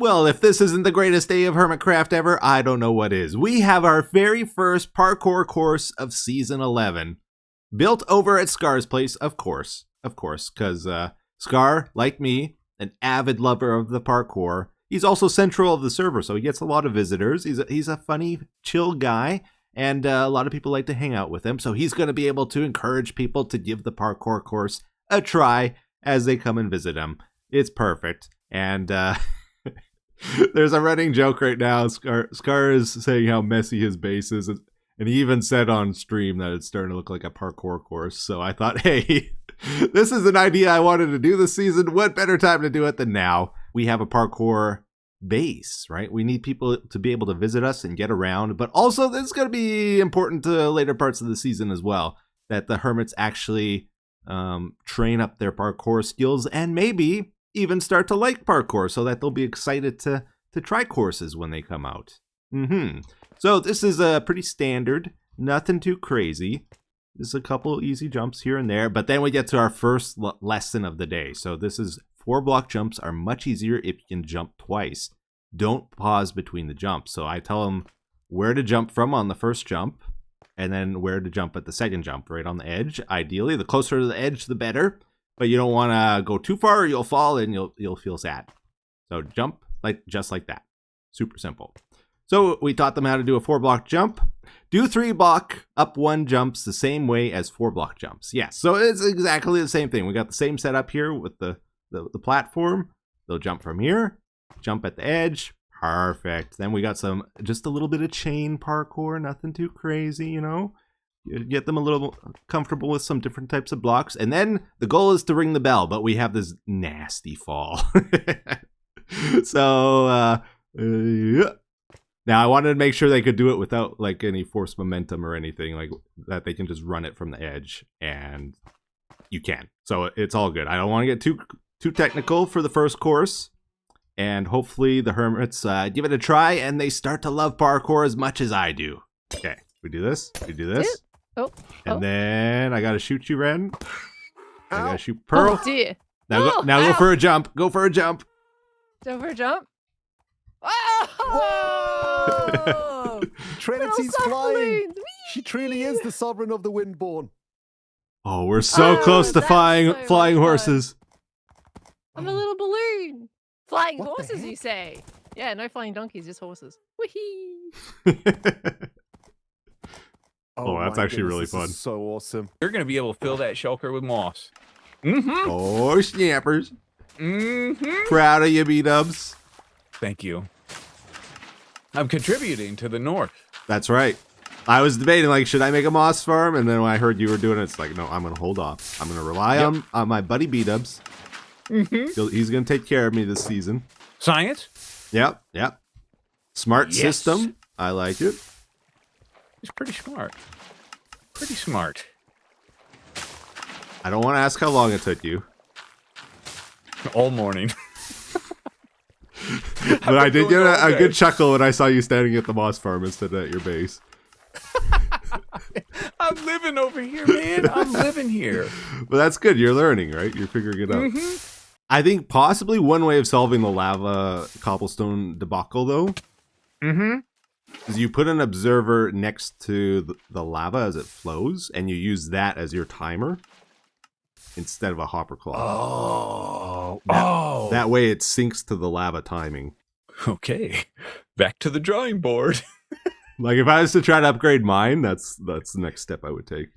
Well, if this isn't the greatest day of Hermitcraft ever, I don't know what is. We have our very first parkour course of Season 11. Built over at Scar's place, of course, because Scar, like me, an avid lover of the parkour, he's also central of the server, so he gets a lot of visitors. He's a funny, chill guy, and a lot of people like to hang out with him, so he's going to be able to encourage people to give the parkour course a try as they come and visit him. It's perfect, and there's a running joke right now. Scar is saying how messy his base is, and he even said on stream that it's starting to look like a parkour course. So I thought, hey, this is an idea I wanted to do this season. What better time to do it than now? We have a parkour base, right? We need people to be able to visit us and get around. But also, this is going to be important to later parts of the season as well, that the hermits actually train up their parkour skills and maybe even start to like parkour so that they'll be excited to try courses when they come out. So this is pretty standard, nothing too crazy. There's a couple easy jumps here and there, but then we get to our first lesson of the day. So this is 4-block jumps are much easier if you can jump twice. Don't pause between the jumps. So I tell them where to jump from on the first jump and then where to jump at the second jump, right on the edge. Ideally, the closer to the edge, the better. But you don't want to go too far or you'll fall and you'll feel sad. So jump just like that. Super simple. So we taught them how to do a 4-block jump. Do 3-block up 1 jumps the same way as 4-block jumps. Yes, so it's exactly the same thing. We got the same setup here with the platform. They'll jump from here, jump at the edge. Perfect. Then we got just a little bit of chain parkour, nothing too crazy, you know. You get them a little comfortable with some different types of blocks. And then the goal is to ring the bell, but we have this nasty fall. So, yeah. Now, I wanted to make sure they could do it without like any force momentum or anything, like that they can just run it from the edge, and you can. So it's all good. I don't want to get too technical for the first course, and hopefully the hermits give it a try and they start to love parkour as much as I do. Okay, we do this. And then I gotta shoot you, Ren. I gotta shoot Pearl. Oh dear. Now go for a jump. Go for a jump. Go for a jump. Oh! Trinity's flying. She truly is the sovereign of the windborn. Oh, we're so close to flying horses. I'm a little balloon. Flying What the horses, heck? you say? Yeah, no flying donkeys, just horses. Whee! Oh, that's my actually really goodness, this fun. is so awesome. You're going to be able to fill that shulker with moss. Oh, snappers. Proud of you, B-dubs. Thank you. I'm contributing to the north. That's right. I was debating, like, should I make a moss farm? And then when I heard you were doing it, it's like, no, I'm going to hold off. I'm going to rely on my buddy B-dubs. He's going to take care of me this season. Science? Yep. Smart Yes. system. I like it. He's pretty smart. Pretty smart. I don't want to ask how long it took you. All morning. But I did get doing all a day. good chuckle when I saw you standing at the moss farm instead of at your base. I'm living over here, man. I'm living here. But that's good. You're learning, right? You're figuring it out. I think possibly one way of solving the lava cobblestone debacle, though, is you put an observer next to the lava as it flows, and you use that as your timer instead of a hopper clock. That way it syncs to the lava timing. Okay. Back to the drawing board. Like if I was to try to upgrade mine, that's the next step I would take.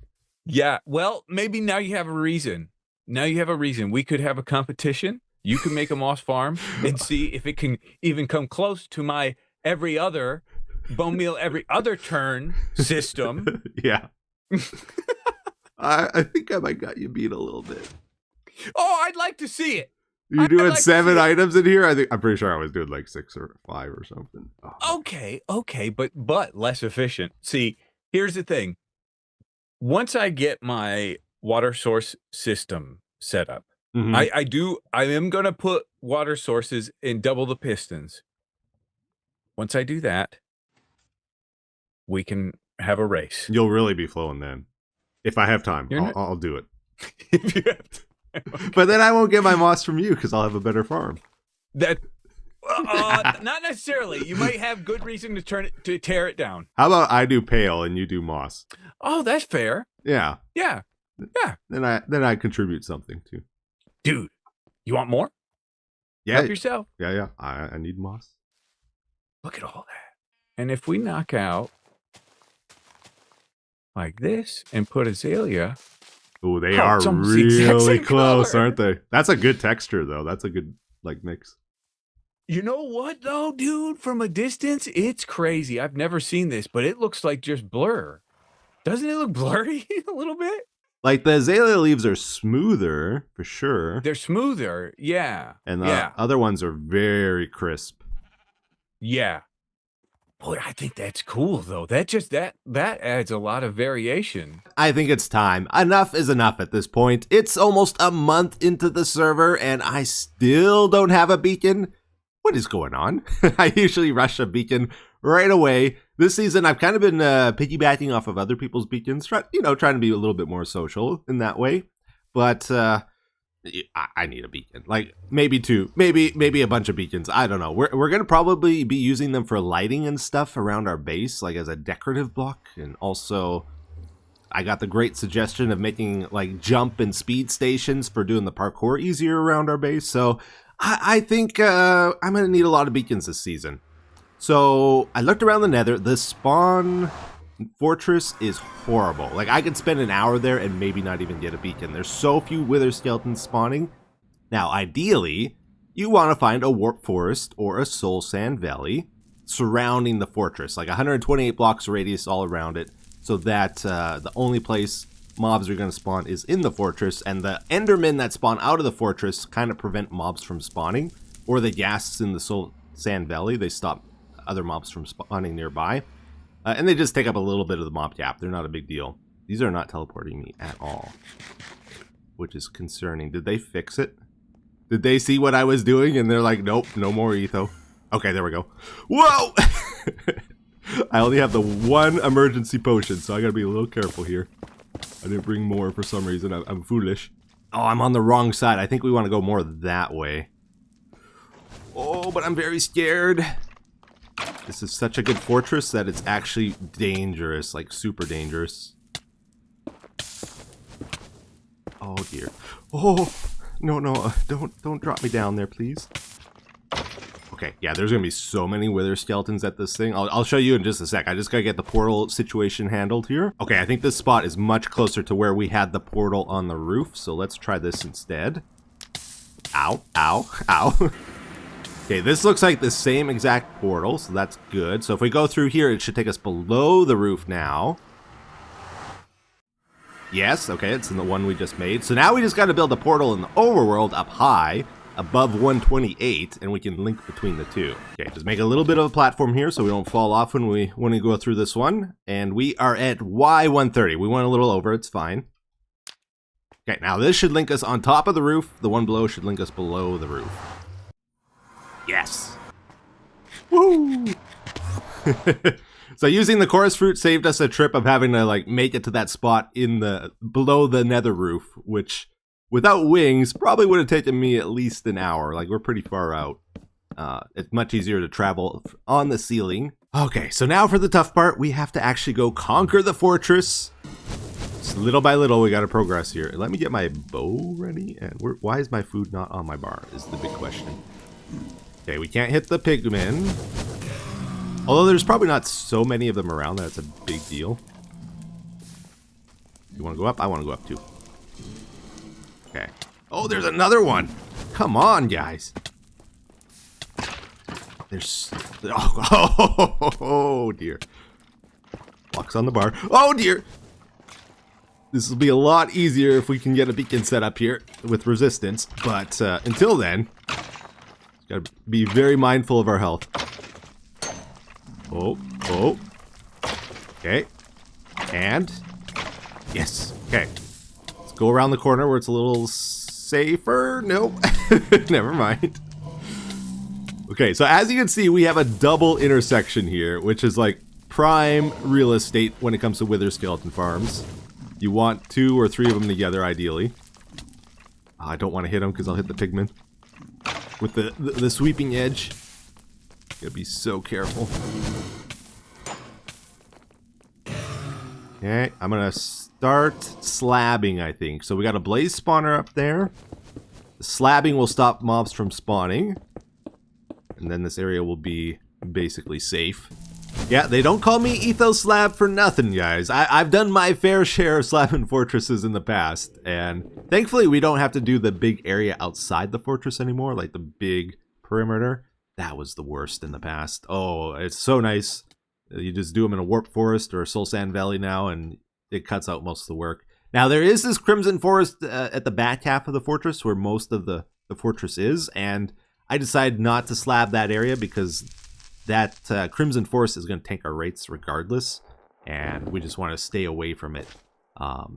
Yeah, well, maybe now you have a reason. We could have a competition. You can make a moss farm and see if it can even come close to my every other bone meal every other turn system. Yeah. I think I might got you beat a little bit. Oh, I'd like to see it. You're doing like to 7 see it. items in here? I'm pretty sure I was doing like 6 or 5 or something. Oh. Okay, but less efficient. See, here's the thing. Once I get my water source system set up, I am going to put water sources in double the pistons. Once I do that, we can have a race. You'll really be flowing then. If I have time, I'll do it. If you have to. But then I won't get my moss from you because I'll have a better farm. Not necessarily. You might have good reason to tear it down. How about I do pale and you do moss? Oh, that's fair. Yeah. Yeah. Then I contribute something too. Dude, you want more? Yeah. Help yourself. Yeah. I need moss. Look at all that. And if we knock out like this and put azalea. Oh, they are really close, aren't they? That's a good texture, though. That's a good mix. You know what, though, dude? From a distance, it's crazy. I've never seen this, but it looks like just blur. Doesn't it look blurry a little bit? Like the azalea leaves are smoother, for sure. They're smoother, yeah. And the other ones are very crisp. Yeah. Boy, I think that's cool, though. That adds a lot of variation. I think it's time. Enough is enough at this point. It's almost a month into the server, and I still don't have a beacon. What is going on? I usually rush a beacon right away. This season, I've kind of been piggybacking off of other people's beacons, trying to be a little bit more social in that way. But I need a beacon, like maybe two, maybe a bunch of beacons. I don't know. We're gonna probably be using them for lighting and stuff around our base, like as a decorative block. And also, I got the great suggestion of making like jump and speed stations for doing the parkour easier around our base. So I think I'm gonna need a lot of beacons this season. So I looked around the Nether. The spawn fortress is horrible. Like, I could spend an hour there and maybe not even get a beacon. There's so few wither skeletons spawning. Now, ideally, you want to find a warp forest or a soul sand valley surrounding the fortress, like 128 blocks radius all around it, so that the only place mobs are going to spawn is in the fortress, and the endermen that spawn out of the fortress kind of prevent mobs from spawning, or the ghasts in the soul sand valley, they stop other mobs from spawning nearby. And they just take up a little bit of the mob cap. They're not a big deal. These are not teleporting me at all, which is concerning. Did they fix it? Did they see what I was doing and they're like, nope, no more Etho? Okay, there we go. Whoa! I only have the one emergency potion, so I gotta be a little careful here. I didn't bring more for some reason. I'm foolish. Oh, I'm on the wrong side. I think we want to go more that way. Oh, but I'm very scared. This is such a good fortress that it's actually dangerous, like super dangerous. Oh dear. Oh, no, don't drop me down there, please. Okay, yeah, there's gonna be so many wither skeletons at this thing. I'll show you in just a sec. I just gotta get the portal situation handled here. Okay, I think this spot is much closer to where we had the portal on the roof, so let's try this instead. Ow, ow, ow. Okay, this looks like the same exact portal, so that's good. So if we go through here, it should take us below the roof now. Yes, okay, it's in the one we just made. So now we just got to build a portal in the overworld up high, above 128, and we can link between the two. Okay, just make a little bit of a platform here so we don't fall off when we go through this one. And we are at Y130. We went a little over, it's fine. Okay, now this should link us on top of the roof. The one below should link us below the roof. Yes. Woo! So using the chorus fruit saved us a trip of having to like make it to that spot in the below the nether roof, which without wings probably would have taken me at least an hour. Like, we're pretty far out. It's much easier to travel on the ceiling. Okay, so now for the tough part, we have to actually go conquer the fortress. Just little by little, we got to progress here. Let me get my bow ready. And why is my food not on my bar is the big question. Okay, we can't hit the pigmen. Although there's probably not so many of them around that it's a big deal. You want to go up? I want to go up too. Okay. Oh, there's another one. Come on, guys. There's... Oh, dear. Walks on the bar. Oh, dear. This will be a lot easier if we can get a beacon set up here with resistance. But until then... Gotta be very mindful of our health. Oh. Okay. And. Yes. Okay. Let's go around the corner where it's a little safer. Nope. Never mind. Okay, so as you can see, we have a double intersection here, which is like prime real estate when it comes to wither skeleton farms. You want 2 or 3 of them together, ideally. I don't want to hit them because I'll hit the pigmen with the sweeping edge. Gotta be so careful. Okay, I'm gonna start slabbing, I think. So we got a blaze spawner up there. The slabbing will stop mobs from spawning. And then this area will be basically safe. Yeah, they don't call me Etho Slab for nothing, guys. I've done my fair share of slabbing fortresses in the past. And thankfully, we don't have to do the big area outside the fortress anymore, like the big perimeter. That was the worst in the past. Oh, it's so nice. You just do them in a warp forest or a soul sand valley now, and it cuts out most of the work. Now, there is this crimson forest at the back half of the fortress where most of the fortress is, and I decided not to slab that area because that crimson forest is going to tank our rates regardless, and we just want to stay away from it.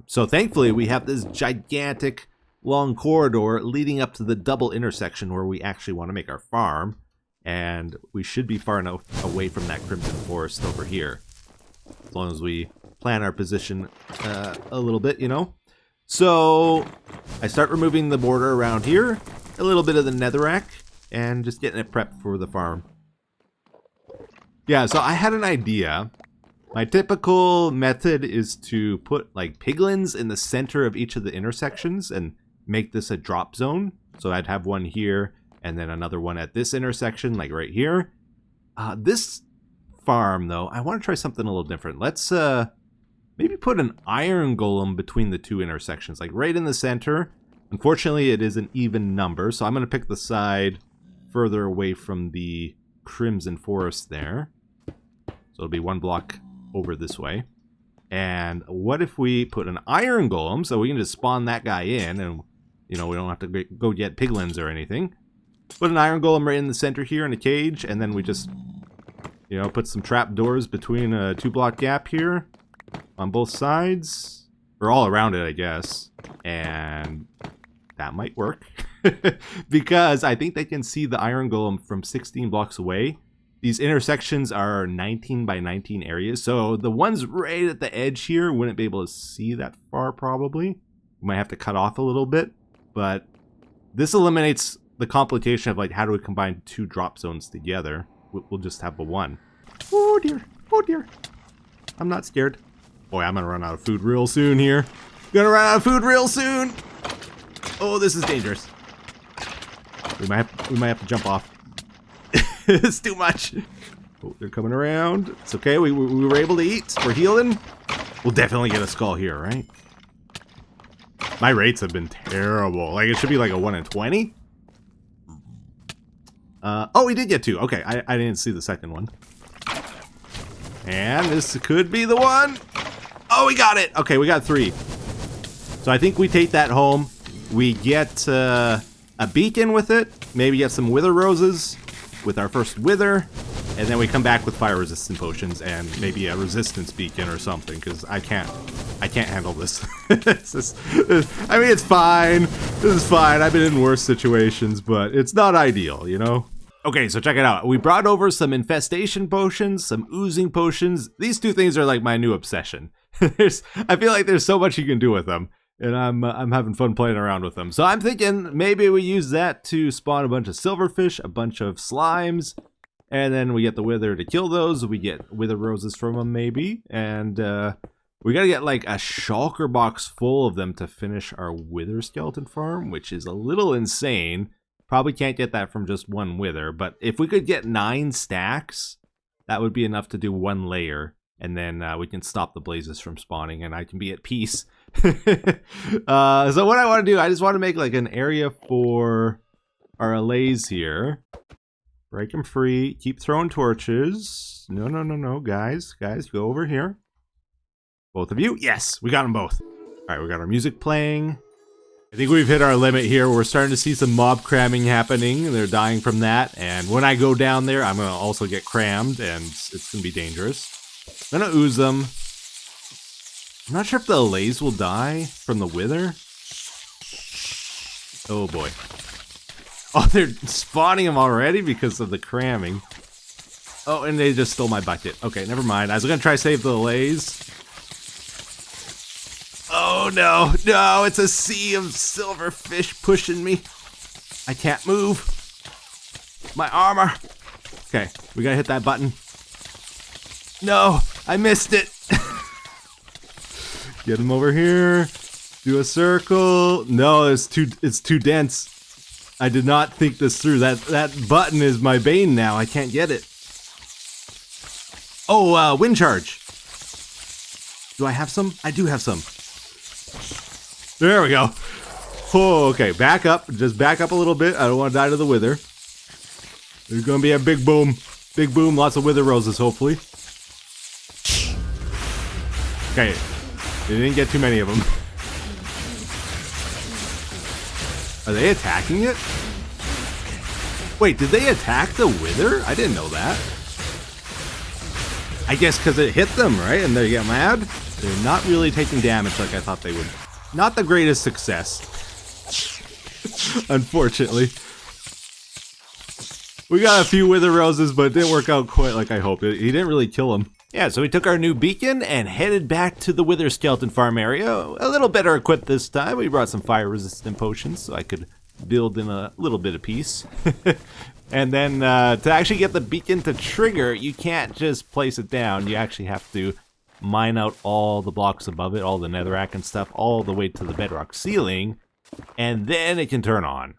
So thankfully, we have this gigantic long corridor leading up to the double intersection where we actually want to make our farm, and we should be far enough away from that crimson forest over here, as long as we plan our position a little bit, you know. So I start removing the border around here, a little bit of the netherrack, and just getting it prepped for the farm. Yeah, so I had an idea. My typical method is to put like piglins in the center of each of the intersections and make this a drop zone. So I'd have one here and then another one at this intersection, like right here. This farm, though, I want to try something a little different. Let's maybe put an iron golem between the two intersections, like right in the center. Unfortunately, it is an even number, so I'm going to pick the side further away from the crimson forest there. So it'll be one block over this way. And what if we put an iron golem, so we can just spawn that guy in, and you know, we don't have to go get piglins or anything. Put an iron golem right in the center here in a cage, and then we just, you know, put some trap doors between a 2-block gap here on both sides, or all around it, I guess. And that might work because I think they can see the iron golem from 16 blocks away. These intersections are 19 by 19 areas, so the ones right at the edge here wouldn't be able to see that far probably. We might have to cut off a little bit, but this eliminates the complication of like how do we combine two drop zones together. We'll just have the one. Oh dear, oh dear. I'm not scared. Boy, I'm gonna run out of food real soon here. Gonna run out of food real soon. Oh, this is dangerous. We might have to jump off. It's too much. Oh, they're coming around. It's okay. We were able to eat. We're healing. We'll definitely get a skull here, right? My rates have been terrible. Like, it should be like a 1 in 20. Oh, we did get 2. Okay, I didn't see the second one. And this could be the one. Oh, we got it. Okay, we got 3. So I think we take that home. We get a beacon with it. Maybe get some wither roses with our first wither. And then we come back with fire resistant potions and maybe a resistance beacon or something, because I can't handle this. I mean, it's fine. This is fine. I've been in worse situations, but it's not ideal, you know? Okay, so check it out. We brought over some infestation potions, some oozing potions. These 2 things are like my new obsession. I feel like there's so much you can do with them, and I'm having fun playing around with them. So I'm thinking maybe we use that to spawn a bunch of silverfish, a bunch of slimes, and then we get the wither to kill those. We get wither roses from them maybe, and we gotta get like a shulker box full of them to finish our wither skeleton farm, which is a little insane. Probably can't get that from just one wither, but if we could get 9 stacks, that would be enough to do 1 layer, and then we can stop the blazes from spawning, and I can be at peace. So what I want to do, I just want to make like an area for our allays here. Break them free. Keep throwing torches. No, guys, go over here. Both of you. Yes, we got them both. All right, we got our music playing. I think we've hit our limit here. We're starting to see some mob cramming happening. They're dying from that. And when I go down there, I'm going to also get crammed, and it's going to be dangerous. I'm going to ooze them. I'm not sure if the allays will die from the wither. Oh, boy. Oh, they're spawning them already because of the cramming. Oh, and they just stole my bucket. Okay, never mind. I was going to try to save the allays. Oh no, it's a sea of silverfish pushing me. I can't move. My armor. Okay, we gotta hit that button. No, I missed it. Get him over here. Do a circle. No, it's too dense. I did not think this through. That button is my bane now. I can't get it. Oh, wind charge. Do I have some? I do have some. There we go. Oh, okay, back up. Just back up a little bit. I don't want to die to the wither. There's going to be a big boom. Big boom. Lots of wither roses, hopefully. Okay. They didn't get too many of them. Are they attacking it? Wait, did they attack the wither? I didn't know that. I guess because it hit them, right? And they get mad? They're not really taking damage like I thought they would. Not the greatest success. Unfortunately. We got a few wither roses, but it didn't work out quite like I hoped. He didn't really kill him. Yeah, so we took our new beacon and headed back to the wither skeleton farm area. A little better equipped this time. We brought some fire resistant potions so I could build in a little bit of peace. And then to actually get the beacon to trigger, you can't just place it down. You actually have to mine out all the blocks above it, all the netherrack and stuff, all the way to the bedrock ceiling, and then it can turn on.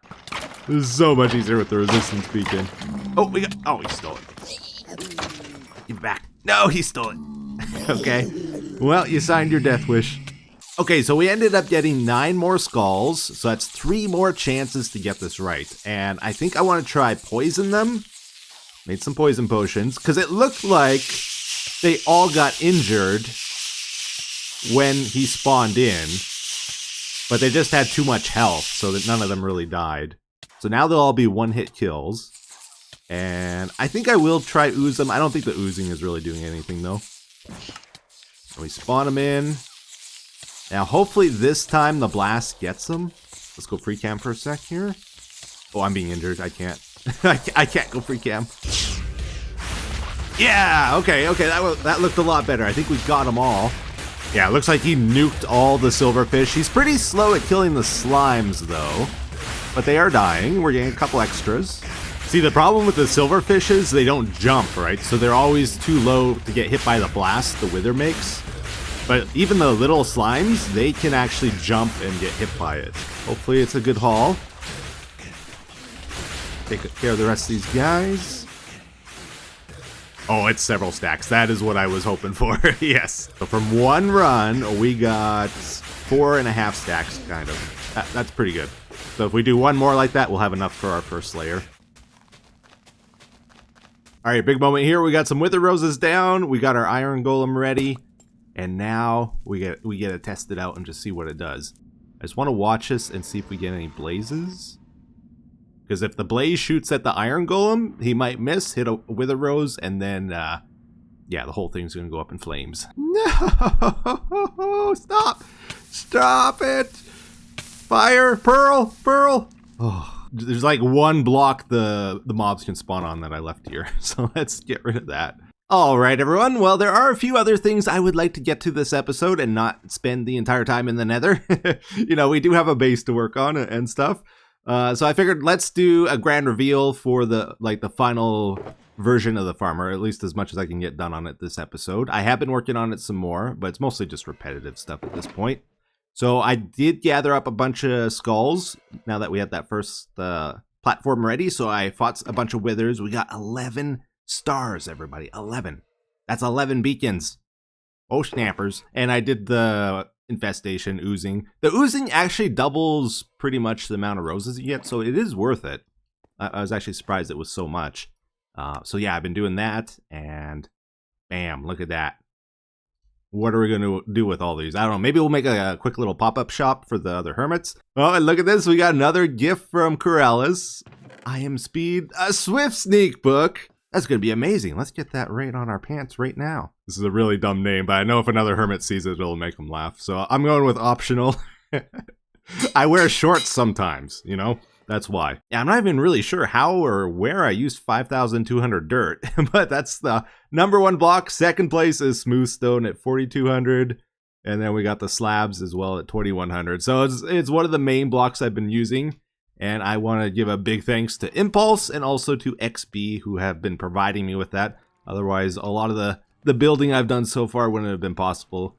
This is so much easier with the resistance beacon. Oh, he stole it. Give it back. No, he stole it. Okay. Well, you signed your death wish. Okay, so we ended up getting 9 more skulls, so that's 3 more chances to get this right. And I think I want to try poison them. Made some poison potions, because it looked like they all got injured when he spawned in, but they just had too much health, so that none of them really died. So now they'll all be one-hit kills. And I think I will try ooze them. I don't think the oozing is really doing anything, though. We spawn them in. Now, hopefully this time the blast gets them. Let's go free cam for a sec here. Oh, I'm being injured. I can't. I can't go free cam. Yeah, okay, that looked a lot better. I think we got them all. Yeah, it looks like he nuked all the silverfish. He's pretty slow at killing the slimes, though. But they are dying. We're getting a couple extras. See, the problem with the silverfish is they don't jump, right? So they're always too low to get hit by the blast the wither makes. But even the little slimes, they can actually jump and get hit by it. Hopefully it's a good haul. Take care of the rest of these guys. Oh, it's several stacks. That is what I was hoping for. Yes. So from one run, we got 4.5 stacks, kind of. That's pretty good. So if we do one more like that, we'll have enough for our first layer. All right, big moment here. We got some wither roses down. We got our iron golem ready. And now we get to test it out and just see what it does. I just want to watch this and see if we get any blazes. Because if the blaze shoots at the iron golem, he might miss, hit a wither rose, and then, yeah, the whole thing's going to go up in flames. No! Stop! Stop it! Fire! Pearl! Pearl! Oh, there's like one block the mobs can spawn on that I left here. So let's get rid of that. All right, everyone. Well, there are a few other things I would like to get to this episode and not spend the entire time in the nether. You know, we do have a base to work on and stuff. So I figured let's do a grand reveal for the final version of the farm, or at least as much as I can get done on it this episode. I have been working on it some more, but it's mostly just repetitive stuff at this point. So I did gather up a bunch of skulls now that we had that first platform ready. So I fought a bunch of withers. We got 11 stars, everybody. 11. That's 11 beacons. Oh, snappers. And I did the infestation oozing. The oozing actually doubles pretty much the amount of roses you get, so it is worth it. I was actually surprised it was so much. So yeah, I've been doing that, and bam, look at that. What are we going to do with all these? I don't know. Maybe we'll make a quick little pop-up shop for the other hermits. Oh, and look at this. We got another gift from Corellis. I Am Speed, a Swift Sneak book. That's going to be amazing. Let's get that right on our pants right now. This is a really dumb name, but I know if another hermit sees it, it'll make them laugh. So I'm going with optional. I wear shorts sometimes, you know? That's why. Yeah, I'm not even really sure how or where I used 5,200 dirt, but that's the #1 block. Second place is Smooth Stone at 4,200. And then we got the slabs as well at 2,100. So it's one of the main blocks I've been using. And I want to give a big thanks to Impulse and also to XB who have been providing me with that. Otherwise, a lot of the building I've done so far wouldn't have been possible.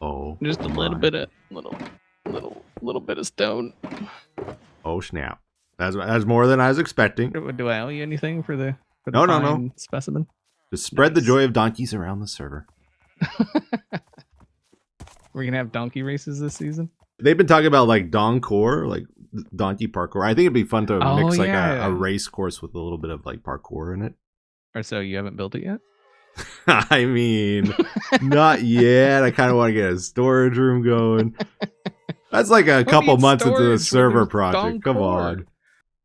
Oh, Just a little bit of little bit of stone. Oh snap! That's more than I was expecting. Do I owe you anything for the No. specimen? Just spread the joy of donkeys around the server. We're gonna have donkey races this season. They've been talking about like Donkour, like donkey parkour. I think it'd be fun to mix like a race course with a little bit of like parkour in it. Or so you haven't built it yet? I mean, not yet. I kind of want to get a storage room going. That's like a couple months into the server project. Come on.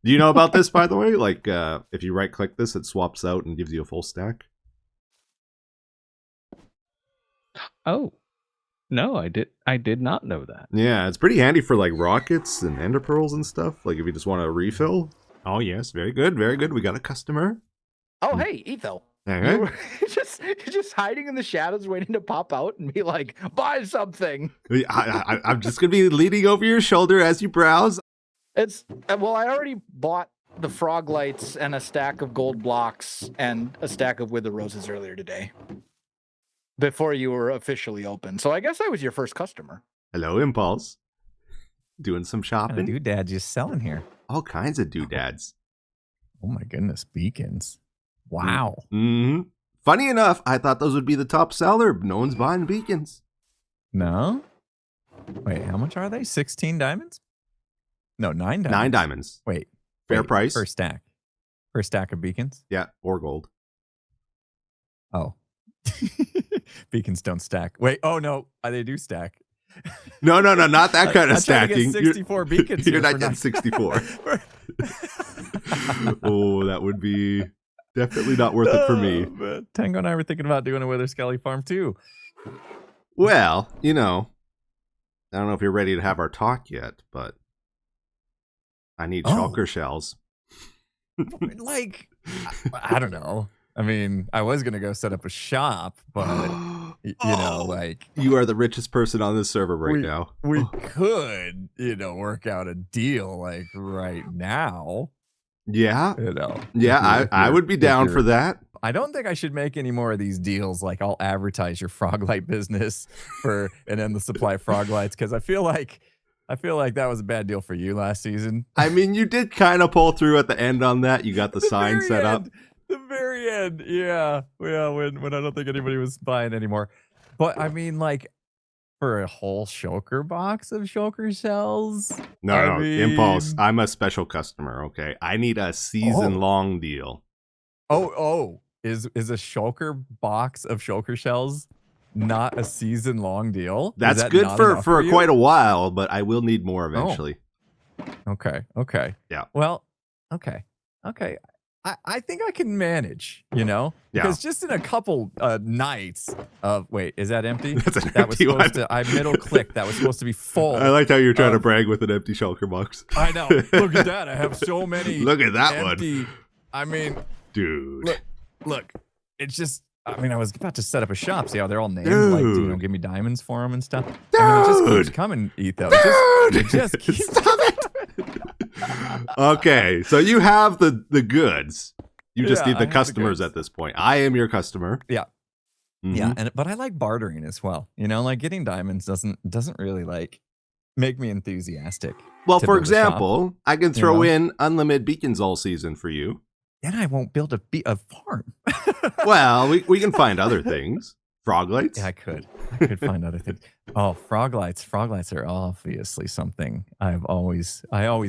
Do you know about this, by the way? Like, if you right-click this, it swaps out and gives you a full stack. Oh, no, I did not know that. Yeah, it's pretty handy for like rockets and ender pearls and stuff. Like if you just want to refill. Oh yes, very good, very good. We got a customer. Oh hey, Etho. Okay. You were just hiding in the shadows, waiting to pop out and be like, "Buy something." I'm just gonna be leaning over your shoulder as you browse. Well, I already bought the frog lights and a stack of gold blocks and a stack of wither roses earlier today, before you were officially open. So I guess I was your first customer. Hello, Impulse. Doing some shopping. Doodads just selling here. All kinds of doodads. Oh my goodness, beacons. Wow. Mm-hmm. Funny enough, I thought those would be the top seller, but no one's buying beacons. No? Wait, how much are they? 16 diamonds? No, 9 diamonds. 9 diamonds. Wait. Fair price. Per stack. Per stack of beacons? Yeah, or gold. Oh. Beacons don't stack. Wait, oh no, they do stack. No, not that kind of stacking. 64 beacons. You're not getting 64. Oh, that would be definitely not worth it for me. Tango and I were thinking about doing a Wither Skelly farm too. Well, I don't know if you're ready to have our talk yet, but I need Shulker Shells. Like, I don't know. I mean, I was going to go set up a shop, but, like... You are the richest person on this server right now. We could, work out a deal, like, right now. Yeah. Yeah, I would be down for that. I don't think I should make any more of these deals. Like, I'll advertise your frog light business and then the supply of frog lights, because I feel like that was a bad deal for you last season. I mean, you did kind of pull through at the end on that. You got the sign set up. The very end, yeah, when I don't think anybody was buying anymore. But I mean, like, for a whole shulker box of shulker shells? No, Impulse. I'm a special customer, okay? I need a season-long deal. Is a shulker box of shulker shells not a season-long deal? That's good for quite a while, but I will need more eventually. Okay. Yeah. Well, okay. I think I can manage, because just in a couple nights of is that empty? That's an that was empty supposed one. to. I middle clicked. That was supposed to be full. I liked how you're trying to brag with an empty shulker box. I know. Look at that. I have so many. Look at that empty, one. I mean, dude. Look. It's just. I mean, I was about to set up a shop. See how they're all named? Dude. Like, give me diamonds for them and stuff. Dude. I mean, it just keeps coming, Etho. It just keeps Stop it. Okay, so you have the goods. You just need the customers at this point. I am your customer. Yeah. Mm-hmm. Yeah, but I like bartering as well. Like getting diamonds doesn't really like make me enthusiastic. Well, for example, I can throw in unlimited beacons all season for you. Then I won't build a farm. Well, we can find other things. Frog lights? Yeah, I could find other things. Oh, frog lights. Frog lights are obviously something I always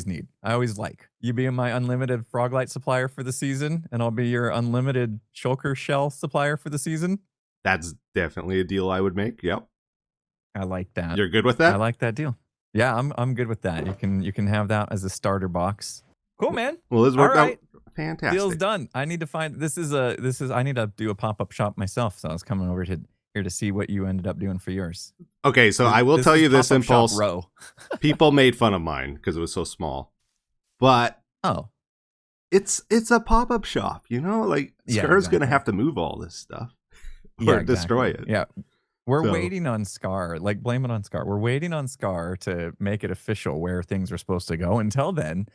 need. I always like. You being my unlimited frog light supplier for the season, and I'll be your unlimited shulker shell supplier for the season. That's definitely a deal I would make. Yep. I like that. You're good with that? I like that deal. Yeah, I'm good with that. You can have that as a starter box. Cool, man. Well, this worked out fantastic. Deal's done. I need to find I need to do a pop-up shop myself. So I was coming over here to see what you ended up doing for yours. Okay, so I will tell you this, Impulse. Row. People made fun of mine because it was so small. But it's a pop-up shop, like Scar's gonna have to move all this stuff or destroy it. Yeah. We're So- waiting on Scar. Like, blame it on Scar. We're waiting on Scar to make it official where things are supposed to go. Until then,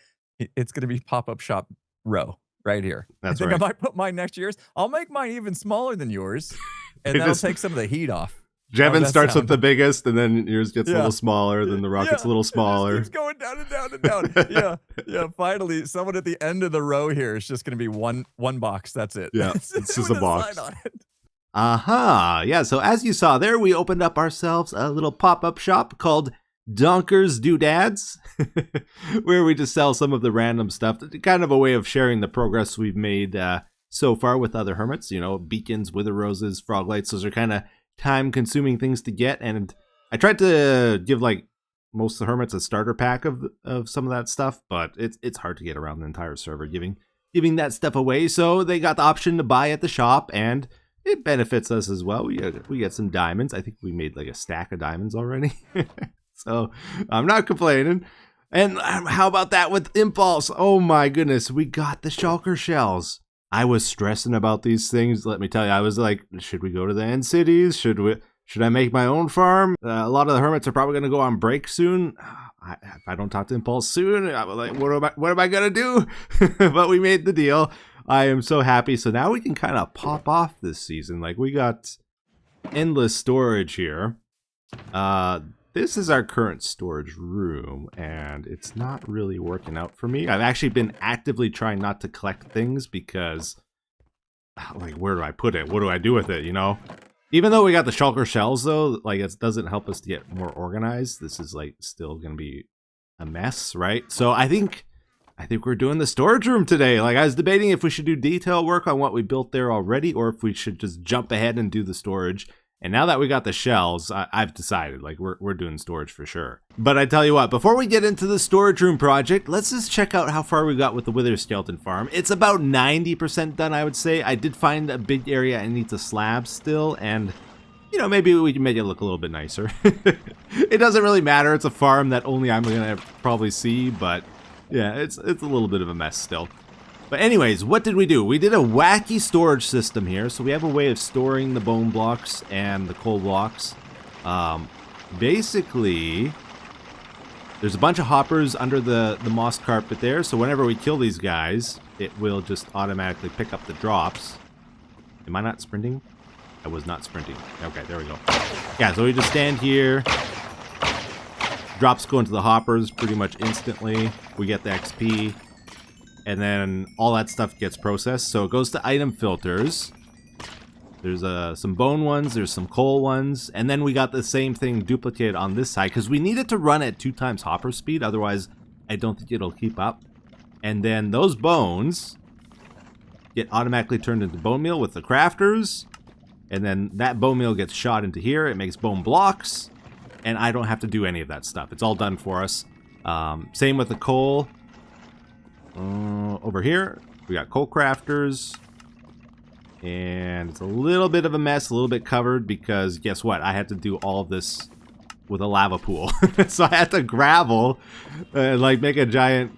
it's going to be pop-up shop row right here. That's I think right. I might put mine next to yours. I'll make mine even smaller than yours, and It that'll just- take some of the heat off. Jevin that starts sound? with the biggest, and then yours gets a Yeah. little smaller, then the rocket's a little It just smaller. keeps going down and down and down. Yeah. Finally, someone at the end of the row here is just going to be one box. That's it. Yeah, That's it's it just with a box. sign on it. Yeah, so as you saw there, we opened up ourselves a little pop-up shop called Donkers Doodads, where we just sell some of the random stuff. Kind of a way of sharing the progress we've made so far with other hermits. You know, beacons, wither roses, frog lights. Those are kind of time-consuming things to get. And I tried to give like most of the hermits a starter pack of some of that stuff, but it's hard to get around the entire server giving that stuff away. So they got the option to buy at the shop, and it benefits us as well. We get some diamonds. I think we made like a stack of diamonds already. So I'm not complaining. And how about that with Impulse? Oh my goodness, we got the Shulker Shells. I was stressing about these things. Let me tell you, I was like, should we go to the end cities? Should I make my own farm? A lot of the hermits are probably going to go on break soon. If I don't talk to Impulse soon, I'm like, what am I going to do? But we made the deal. I am so happy. So now we can kind of pop off this season. Like, we got endless storage here. This is our current storage room, and it's not really working out for me. I've actually been actively trying not to collect things because, like, where do I put it? What do I do with it, you know? Even though we got the Shulker Shells, though, like, it doesn't help us to get more organized. This is, like, still going to be a mess, right? So I think we're doing the storage room today. Like, I was debating if we should do detail work on what we built there already, or if we should just jump ahead and do the storage. And now that we got the shells, I've decided, like, we're doing storage for sure. But I tell you what, before we get into the storage room project, let's just check out how far we got with the Wither Skeleton farm. It's about 90% done, I would say. I did find a big area I need to slab still, and, you know, maybe we can make it look a little bit nicer. It doesn't really matter. It's a farm that only I'm going to probably see, but yeah, it's a little bit of a mess still. But anyways, what did we do? We did a wacky storage system here. So we have a way of storing the bone blocks and the coal blocks. Basically, there's a bunch of hoppers under the moss carpet there. So whenever we kill these guys, it will just automatically pick up the drops. Am I not sprinting? I was not sprinting. Okay, there we go. Yeah, so we just stand here. Drops go into the hoppers pretty much instantly. We get the XP. And then all that stuff gets processed. So it goes to item filters. There's some bone ones. There's some coal ones. And then we got the same thing duplicated on this side. Because we need it to run at 2 times hopper speed. Otherwise, I don't think it'll keep up. And then those bones get automatically turned into bone meal with the crafters. And then that bone meal gets shot into here. It makes bone blocks. And I don't have to do any of that stuff. It's all done for us. Same with the coal. Over here, we got coal crafters, and it's a little bit of a mess, a little bit covered, because guess what? I had to do all of this with a lava pool. So I had to gravel, like make a giant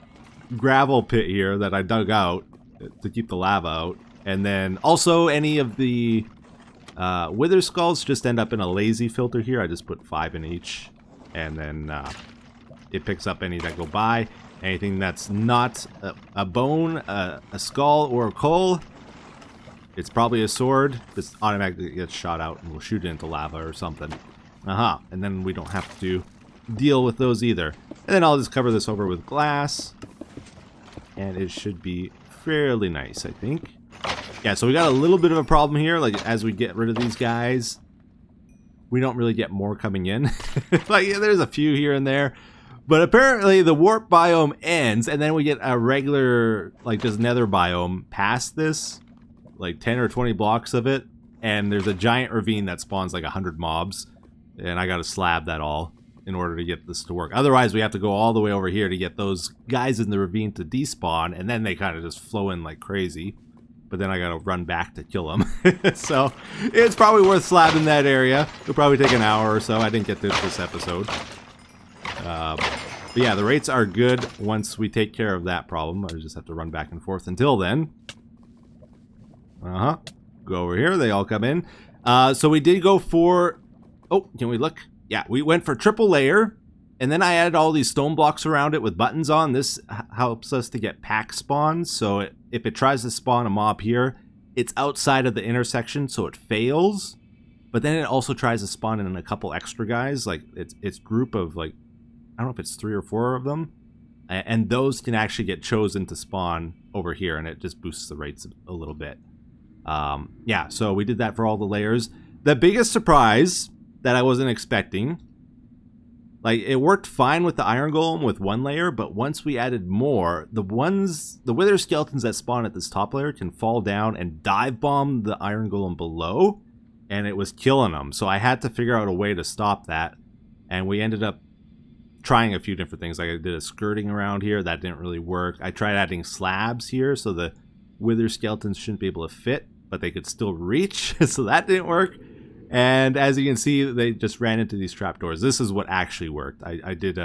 gravel pit here that I dug out to keep the lava out. And then also any of the wither skulls just end up in a lazy filter here. I just put 5 in each, and then it picks up any that go by. Anything that's not a bone, a skull, or a coal, it's probably a sword. This automatically gets shot out and we'll shoot it into lava or something. And then we don't have to deal with those either. And then I'll just cover this over with glass. And it should be fairly nice, I think. Yeah, so we got a little bit of a problem here. Like, as we get rid of these guys, we don't really get more coming in. Like, yeah, there's a few here and there. But apparently the warp biome ends, and then we get a regular, like, just nether biome past this, like 10 or 20 blocks of it, and there's a giant ravine that spawns like 100 mobs, and I gotta slab that all in order to get this to work. Otherwise, we have to go all the way over here to get those guys in the ravine to despawn, and then they kind of just flow in like crazy. But then I gotta run back to kill them. So it's probably worth slabbing that area. It'll probably take an hour or so. I didn't get this episode. But yeah, the rates are good once we take care of that problem. I just have to run back and forth until then. Go over here. They all come in. So we did go for Oh, can we look? Yeah, we went for triple layer, and then I added all these stone blocks around it with buttons on. This helps us to get pack spawns, so if it tries to spawn a mob here, it's outside of the intersection, so it fails. But then it also tries to spawn in a couple extra guys, like it's group of like, I don't know if it's 3 or 4 of them, and those can actually get chosen to spawn over here, and it just boosts the rates a little bit. Yeah, so we did that for all the layers. The biggest surprise that I wasn't expecting, like it worked fine with the iron golem with 1 layer, but once we added more, the wither skeletons that spawn at this top layer can fall down and dive bomb the iron golem below, and it was killing them. So I had to figure out a way to stop that, and we ended up trying a few different things. Like I did a skirting around here, that didn't really work. I tried adding slabs here so the wither skeletons shouldn't be able to fit, but they could still reach, so that didn't work. And as you can see, they just ran into these trapdoors. This is what actually worked. I did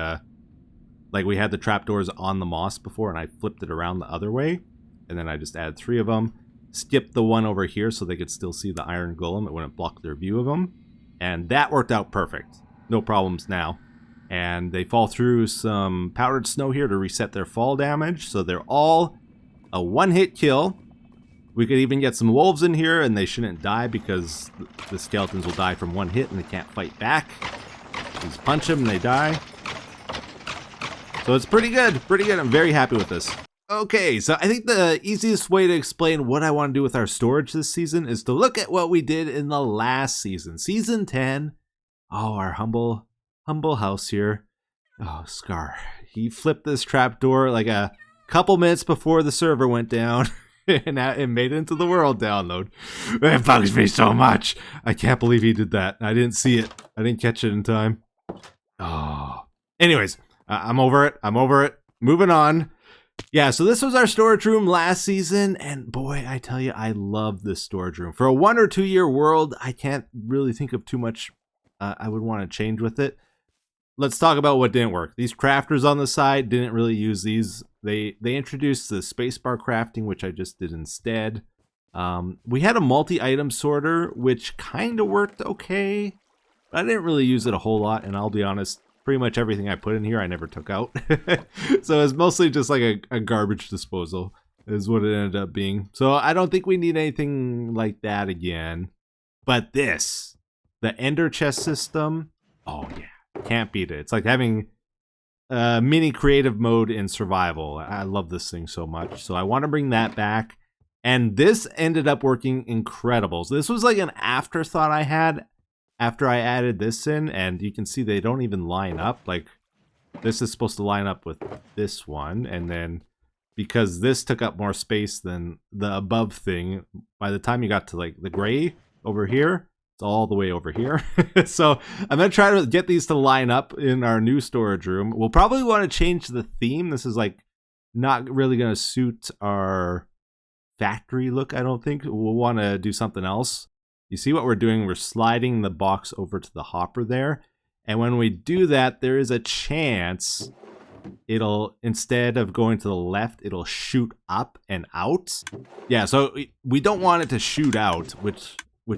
like we had the trapdoors on the moss before, and I flipped it around the other way, and then I just added 3 of them, skipped the one over here so they could still see the iron golem. It wouldn't block their view of them, and that worked out perfect. No problems now. And they fall through some powdered snow here to reset their fall damage, so they're all a 1-hit kill. We could even get some wolves in here, and they shouldn't die because the skeletons will die from 1 hit and they can't fight back. Just punch them and they die. So it's pretty good, pretty good. I'm very happy with this. Okay, so I think the easiest way to explain what I want to do with our storage this season is to look at what we did in the last season. Season 10. Oh, our humble house here. Oh, Scar. He flipped this trapdoor like a couple minutes before the server went down. And it made it into the world download. It bugs me so much. I can't believe he did that. I didn't see it. I didn't catch it in time. Oh. Anyways, I'm over it. I'm over it. Moving on. Yeah, so this was our storage room last season, and boy, I tell you, I love this storage room. For a 1 or 2 year world, I can't really think of too much I would want to change with it. Let's talk about what didn't work. These crafters on the side, didn't really use these. They introduced the spacebar crafting, which I just did instead. We had a multi-item sorter, which kind of worked okay. But I didn't really use it a whole lot, and I'll be honest, pretty much everything I put in here I never took out. So it's mostly just like a garbage disposal is what it ended up being. So I don't think we need anything like that again. But this, the ender chest system, oh yeah. Can't beat it. It's like having mini creative mode in survival. I love this thing so much. So I want to bring that back. And this ended up working incredible. So this was like an afterthought I had after I added this in. And you can see they don't even line up. Like this is supposed to line up with this one. And then because this took up more space than the above thing, by the time you got to like the gray over here, all the way over here. So I'm gonna try to get these to line up in our new storage room. We'll probably want to change the theme. This is like not really gonna suit our factory look, I don't think. We'll want to do something else. You see what we're doing? We're sliding the box over to the hopper there, and when we do that, there is a chance it'll, instead of going to the left, it'll shoot up and out. Yeah, so we don't want it to shoot out, which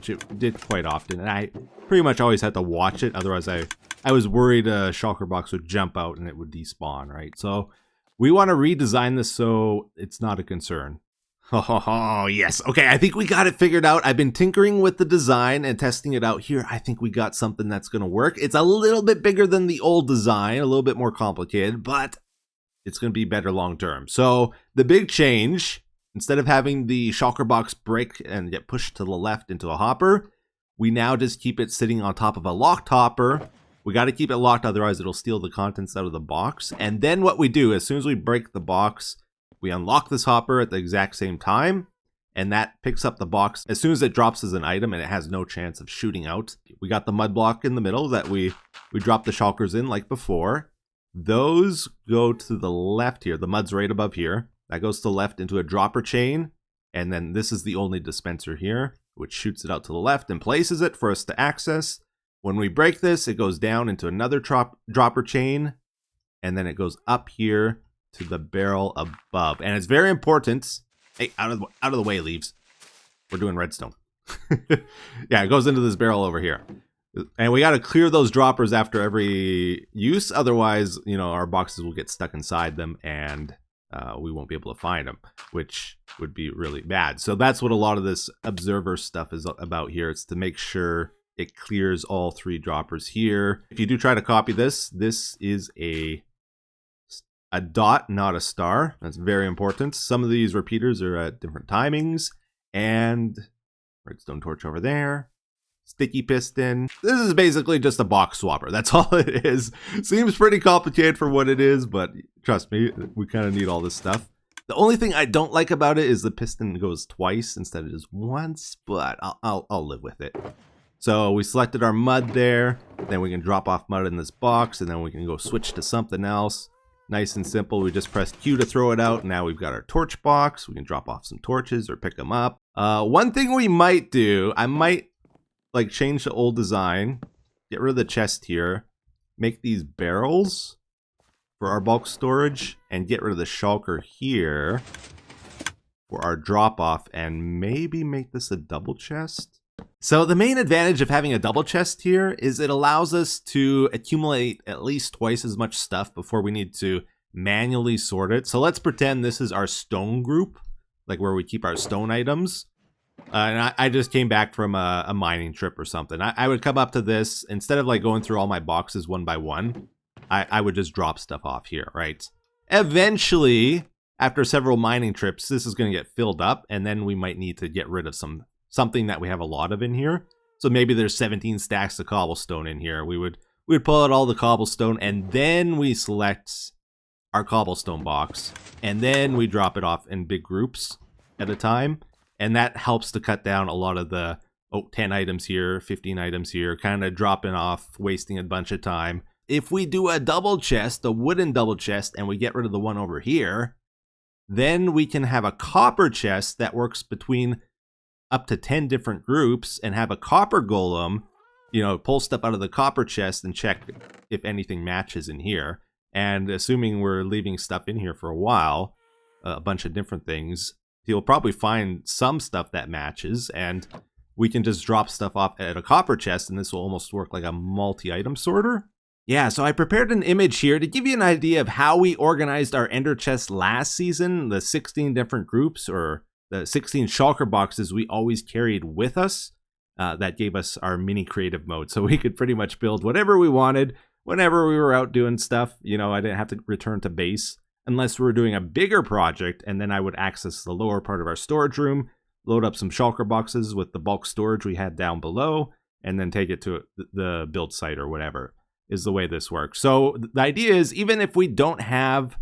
it did quite often, and I pretty much always had to watch it. Otherwise, I was worried a shulker box would jump out and it would despawn, right? So we want to redesign this so it's not a concern. Oh, yes. Okay, I think we got it figured out. I've been tinkering with the design and testing it out here. I think we got something that's going to work. It's a little bit bigger than the old design, a little bit more complicated, but it's going to be better long term. So the big change, instead of having the shulker box break and get pushed to the left into a hopper, we now just keep it sitting on top of a locked hopper. We got to keep it locked, otherwise it'll steal the contents out of the box. And then what we do, as soon as we break the box, we unlock this hopper at the exact same time, and that picks up the box as soon as it drops as an item, and it has no chance of shooting out. We got the mud block in the middle that we drop the shulkers in like before. Those go to the left here. The mud's right above here. That goes to the left into a dropper chain, and then this is the only dispenser here, which shoots it out to the left and places it for us to access. When we break this, it goes down into another dropper chain, and then it goes up here to the barrel above. And it's very important. Hey, out of the way, leaves. We're doing redstone. Yeah, it goes into this barrel over here. And we got to clear those droppers after every use. Otherwise, you know, our boxes will get stuck inside them and we won't be able to find them, which would be really bad. So that's what a lot of this observer stuff is about here. It's to make sure it clears all 3 droppers here. If you do try to copy this, this is a dot, not a star. That's very important. Some of these repeaters are at different timings. And redstone torch over there. Sticky piston. This is basically just a box swapper. That's all it is. Seems pretty complicated for what it is, but trust me, we kind of need all this stuff. The only thing I don't like about it is the piston goes twice instead of just once, but I'll live with it. So we selected our mud there, then we can drop off mud in this box, and then we can go switch to something else. Nice and simple. We just press Q to throw it out. Now we've got our torch box. We can drop off some torches or pick them up. One thing we might do, I might like change the old design, get rid of the chest here, make these barrels for our bulk storage, and get rid of the shulker here for our drop off, and maybe make this a double chest. So the main advantage of having a double chest here is it allows us to accumulate at least twice as much stuff before we need to manually sort it. So let's pretend this is our stone group, like where we keep our stone items. And I just came back from a mining trip or something. I would come up to this, instead of like going through all my boxes one by one, I would just drop stuff off here, right? Eventually, after several mining trips, this is going to get filled up, and then we might need to get rid of something that we have a lot of in here. So maybe there's 17 stacks of cobblestone in here. We would pull out all the cobblestone, and then we select our cobblestone box, and then we drop it off in big groups at a time. And that helps to cut down a lot of the 10 items here, 15 items here, kind of dropping off, wasting a bunch of time. If we do a double chest, a wooden double chest, and we get rid of the one over here, then we can have a copper chest that works between up to 10 different groups and have a copper golem, you know, pull stuff out of the copper chest and check if anything matches in here. And assuming we're leaving stuff in here for a while, a bunch of different things, he'll probably find some stuff that matches, and we can just drop stuff off at a copper chest, and this will almost work like a multi-item sorter. Yeah, so I prepared an image here to give you an idea of how we organized our ender chest last season, the 16 different groups, or the 16 shulker boxes we always carried with us. That gave us our mini creative mode, so we could pretty much build whatever we wanted whenever we were out doing stuff. You know, I didn't have to return to base unless we were doing a bigger project, and then I would access the lower part of our storage room, load up some shulker boxes with the bulk storage we had down below, and then take it to the build site or whatever, is the way this works. So the idea is, even if we don't have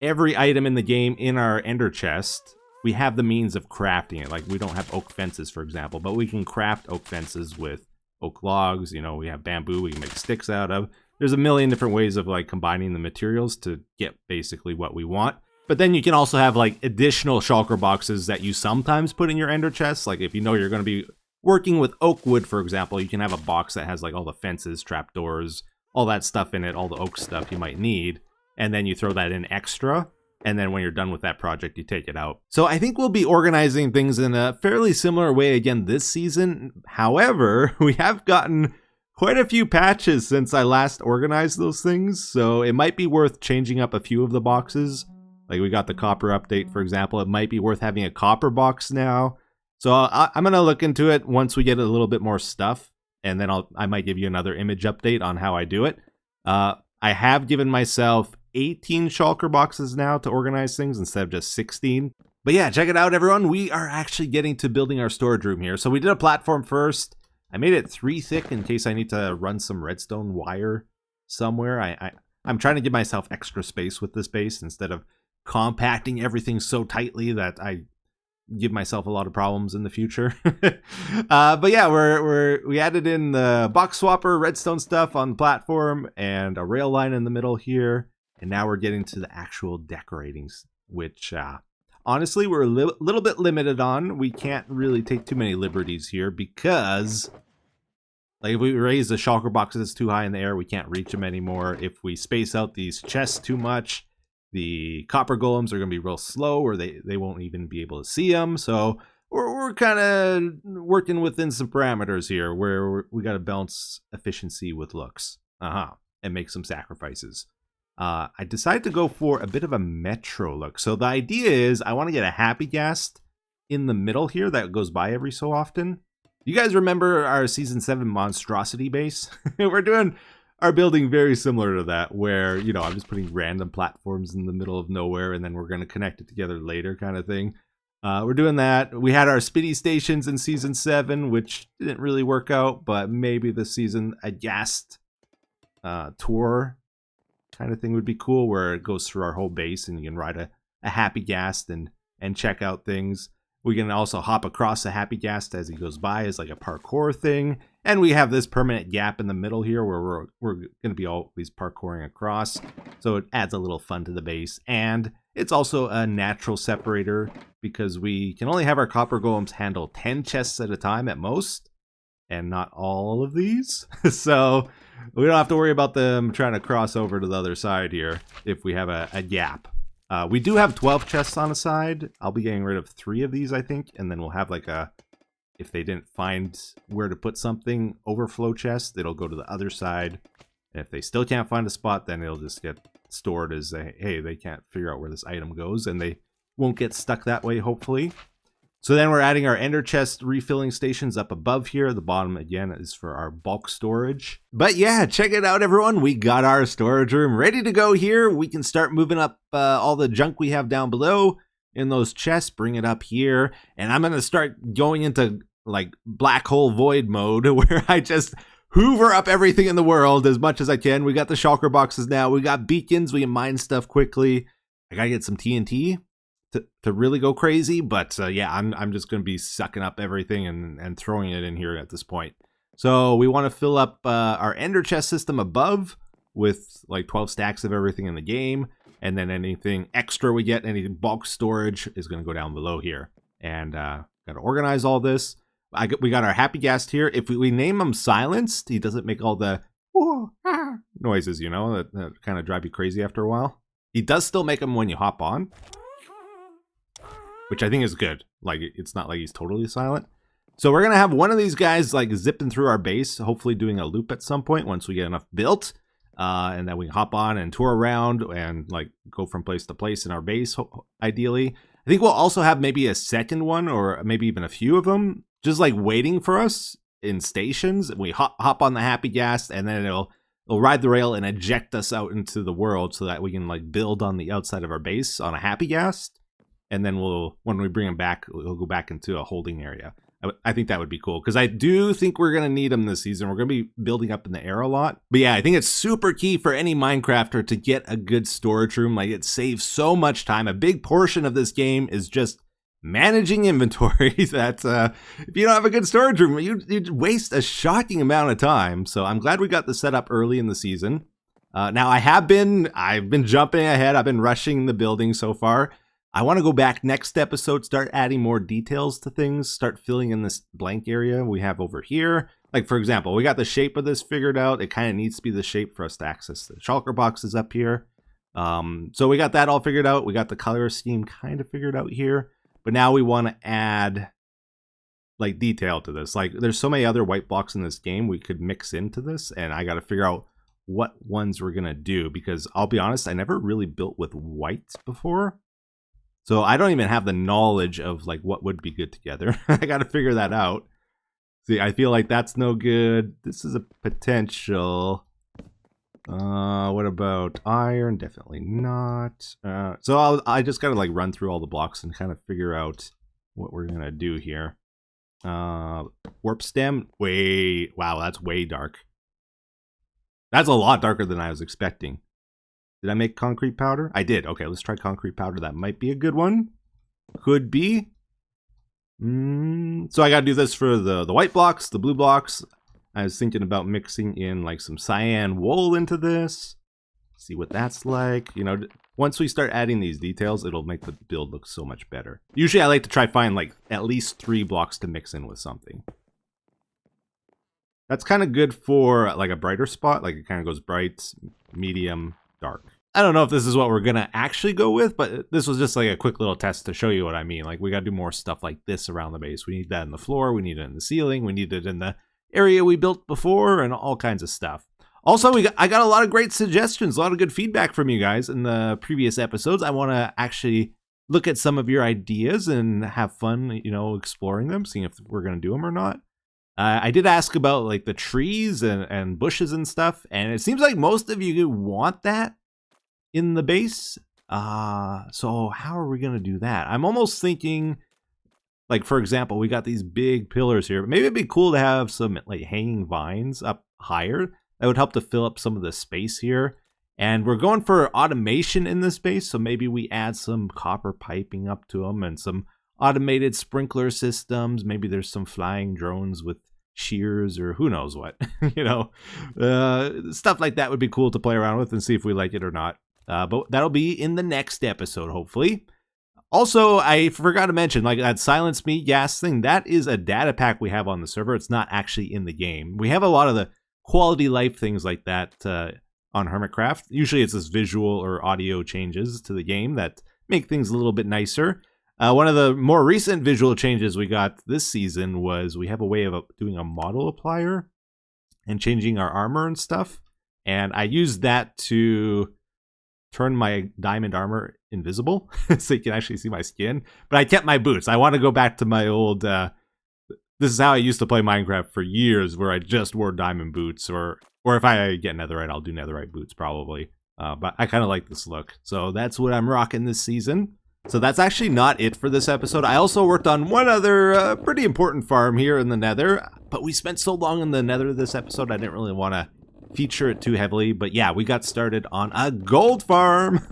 every item in the game in our ender chest, we have the means of crafting it. Like, we don't have oak fences, for example, but we can craft oak fences with oak logs. You know, we have bamboo we can make sticks out of. There's a million different ways of like combining the materials to get basically what we want. But then you can also have like additional shulker boxes that you sometimes put in your ender chests. Like if you know you're going to be working with oak wood, for example, you can have a box that has like all the fences, trapdoors, all that stuff in it, all the oak stuff you might need. And then you throw that in extra. And then when you're done with that project, you take it out. So I think we'll be organizing things in a fairly similar way again this season. However, we have gotten quite a few patches since I last organized those things, so it might be worth changing up a few of the boxes. Like we got the copper update, for example. It might be worth having a copper box now. So I'm going to look into it once we get a little bit more stuff, and then I might give you another image update on how I do it. I have given myself 18 shulker boxes now to organize things instead of just 16. But yeah, check it out, everyone. We are actually getting to building our storage room here. So we did a platform first. I made it 3 thick in case I need to run some redstone wire somewhere. I'm trying to give myself extra space with this base instead of compacting everything so tightly that I give myself a lot of problems in the future. But yeah, we added in the box swapper redstone stuff on the platform and a rail line in the middle here. And now we're getting to the actual decorating, which honestly, we're a little bit limited on. We can't really take too many liberties here because, like, if we raise the shulker boxes too high in the air, we can't reach them anymore. If we space out these chests too much, the copper golems are going to be real slow, or they won't even be able to see them. So we're kind of working within some parameters here where we got to balance efficiency with looks. And make some sacrifices. I decided to go for a bit of a metro look. So the idea is I want to get a happy gas in the middle here that goes by every so often. You guys remember our Season 7 monstrosity base? We're doing our building very similar to that, where, you know, I'm just putting random platforms in the middle of nowhere and then we're going to connect it together later kind of thing. We're doing that. We had our Spitty stations in Season 7, which didn't really work out, but maybe this season a gas tour kind of thing would be cool, where it goes through our whole base and you can ride a happy ghast and check out things. We can also hop across a happy ghast as he goes by as like a parkour thing. And we have this permanent gap in the middle here where we're going to be always parkouring across. So it adds a little fun to the base. And it's also a natural separator because we can only have our copper golems handle 10 chests at a time at most, and not all of these. So we don't have to worry about them trying to cross over to the other side here if we have a gap. We do have 12 chests on a side. I'll be getting rid of 3 of these, I think, and then we'll have like a, if they didn't find where to put something, overflow chest, it'll go to the other side. And if they still can't find a spot, then it'll just get stored as a, hey, they can't figure out where this item goes, and they won't get stuck that way, hopefully. So then we're adding our ender chest refilling stations up above here. The bottom, again, is for our bulk storage. But yeah, check it out, everyone. We got our storage room ready to go here. We can start moving up all the junk we have down below in those chests, bring it up here. And I'm going to start going into like black hole void mode where I just hoover up everything in the world as much as I can. We got the shulker boxes now. We got beacons. We can mine stuff quickly. I got to get some TNT. To really go crazy, but yeah, I'm just going to be sucking up everything and throwing it in here at this point. So we want to fill up our ender chest system above with like 12 stacks of everything in the game, and then anything extra we get, any bulk storage, is going to go down below here. And got to organize all this. We got our happy ghast here. If we name him silenced, he doesn't make all the noises, you know, that kind of drive you crazy after a while. He does still make them when you hop on, which I think is good. Like, it's not like he's totally silent. So we're going to have one of these guys like zipping through our base, hopefully doing a loop at some point once we get enough built. And then we can hop on and tour around and like go from place to place in our base, ideally. I think we'll also have maybe a second one, or maybe even a few of them, just like waiting for us in stations. We hop on the happy gas, and then it'll ride the rail and eject us out into the world so that we can like build on the outside of our base on a happy gas. And then when we bring him back, we'll go back into a holding area. I think that would be cool, because I do think we're going to need them this season. We're going to be building up in the air a lot. But yeah, I think it's super key for any Minecrafter to get a good storage room. Like, it saves so much time. A big portion of this game is just managing inventory. That if you don't have a good storage room, you'd waste a shocking amount of time. So I'm glad we got this set up early in the season. Now I've been jumping ahead. I've been rushing the building so far. I want to go back next episode, start adding more details to things, start filling in this blank area we have over here. Like, for example, we got the shape of this figured out. It kind of needs to be the shape for us to access the shulker boxes up here. So we got that all figured out. We got the color scheme kind of figured out here. But now we want to add like detail to this. Like, there's so many other white blocks in this game we could mix into this, and I got to figure out what ones we're going to do, because I'll be honest, I never really built with white before. So I don't even have the knowledge of like what would be good together. I got to figure that out. See, I feel like that's no good. This is a potential. What about iron? Definitely not. So I just got to like run through all the blocks and kind of figure out what we're gonna do here. Warp stem. Wow, that's way dark. That's a lot darker than I was expecting. Did I make concrete powder? I did. Okay, let's try concrete powder. That might be a good one. Could be. So I gotta do this for the white blocks, the blue blocks. I was thinking about mixing in like some cyan wool into this. See what that's like. You know, once we start adding these details, it'll make the build look so much better. Usually I like to try find like at least 3 blocks to mix in with something. That's kind of good for like a brighter spot. Like, it kind of goes bright, medium, dark. I don't know if this is what we're going to actually go with, but this was just like a quick little test to show you what I mean. Like, we got to do more stuff like this around the base. We need that in the floor. We need it in the ceiling. We need it in the area we built before and all kinds of stuff. Also, I got a lot of great suggestions, a lot of good feedback from you guys in the previous episodes. I want to actually look at some of your ideas and have fun, exploring them, seeing if we're going to do them or not. I did ask about like the trees and bushes and stuff, and it seems like most of you want that in the base. So how are we going to do that? I'm almost thinking, like, for example, we got these big pillars here. Maybe it'd be cool to have some like hanging vines up higher. That would help to fill up some of the space here. And we're going for automation in this space, so maybe we add some copper piping up to them and some automated sprinkler systems. Maybe there's some flying drones with shears or who knows what. Stuff like that would be cool to play around with and see if we like it or not. But that'll be in the next episode, hopefully. Also, I forgot to mention, like that Silence Me gas thing, that is a data pack we have on the server. It's not actually in the game. We have a lot of the quality life things like that on Hermitcraft. Usually it's this visual or audio changes to the game that make things a little bit nicer. One of the more recent visual changes we got this season was we have a way of doing a model applier and changing our armor and stuff. And I used that to turn my diamond armor invisible so you can actually see my skin. But I kept my boots. I want to go back to my old... this is how I used to play Minecraft for years, where I just wore diamond boots. Or if I get netherite, I'll do netherite boots probably. But I kind of like this look. So that's what I'm rocking this season. So that's actually not it for this episode. I also worked on one other pretty important farm here in the nether. But we spent so long in the nether this episode, I didn't really want to feature it too heavily. But yeah, we got started on a gold farm.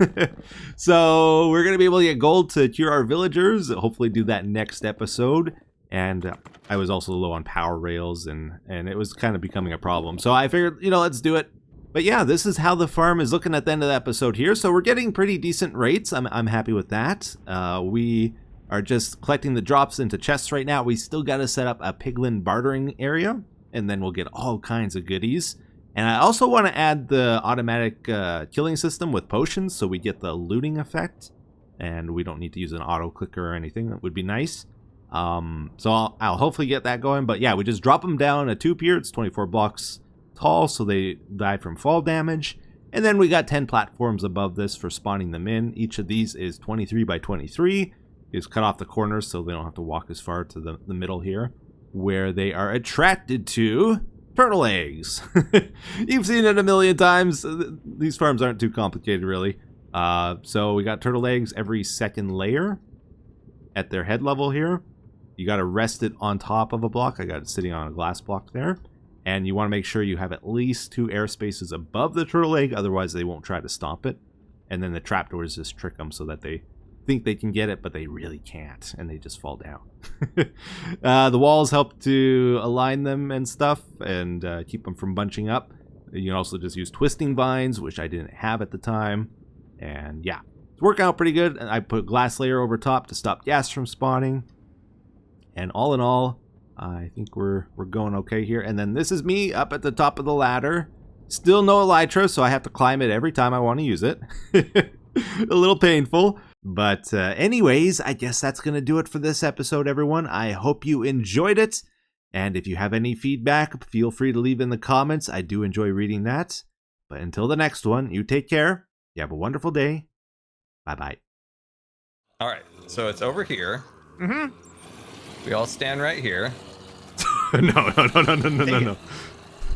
So we're going to be able to get gold to cure our villagers. Hopefully do that next episode. And I was also low on power rails, and it was kind of becoming a problem. So I figured, let's do it. But yeah, this is how the farm is looking at the end of the episode here. So we're getting pretty decent rates. I'm happy with that. We are just collecting the drops into chests right now. We still got to set up a piglin bartering area, and then we'll get all kinds of goodies. And I also want to add the automatic killing system with potions, so we get the looting effect. And we don't need to use an auto clicker or anything. That would be nice. So I'll hopefully get that going. But yeah, we just drop them down a tube here. It's 24 blocks tall, so they die from fall damage. And then we got 10 platforms above this for spawning them in. Each of these is 23 by 23. Is cut off the corners so they don't have to walk as far to the middle here, where they are attracted to turtle eggs. You've seen it a million times. These farms aren't too complicated, really. So we got turtle eggs every second layer at their head level here. You got to rest it on top of a block. I got it sitting on a glass block there. And you want to make sure you have at least 2 air spaces above the turtle egg, otherwise they won't try to stomp it. And then the trapdoors just trick them so that they think they can get it, but they really can't, and they just fall down. The walls help to align them and stuff, and keep them from bunching up. You can also just use twisting vines, which I didn't have at the time. And yeah, it's working out pretty good. I put a glass layer over top to stop gas from spawning. And all in all, I think we're going okay here. And then this is me up at the top of the ladder. Still no elytra, so I have to climb it every time I want to use it. A little painful. But anyways, I guess that's going to do it for this episode, everyone. I hope you enjoyed it. And if you have any feedback, feel free to leave in the comments. I do enjoy reading that. But until the next one, you take care. You have a wonderful day. Bye-bye. All right, so it's over here. Mm-hmm. We all stand right here. No.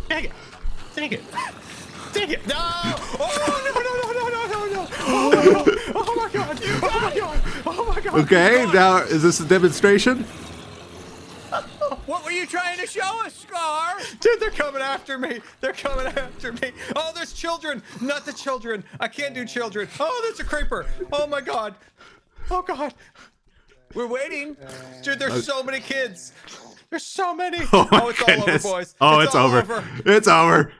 Dang it. Dang it. No! Oh, my God. Oh, my God. Okay, now, is this a demonstration? What were you trying to show us, Scar? Dude, they're coming after me. Oh, there's children. Not the children. I can't do children. Oh, there's a creeper. Oh, my God. Oh, God. We're waiting. Dude, there's so many kids. There's so many. Oh, it's all over, boys. Oh, it's over. It's over.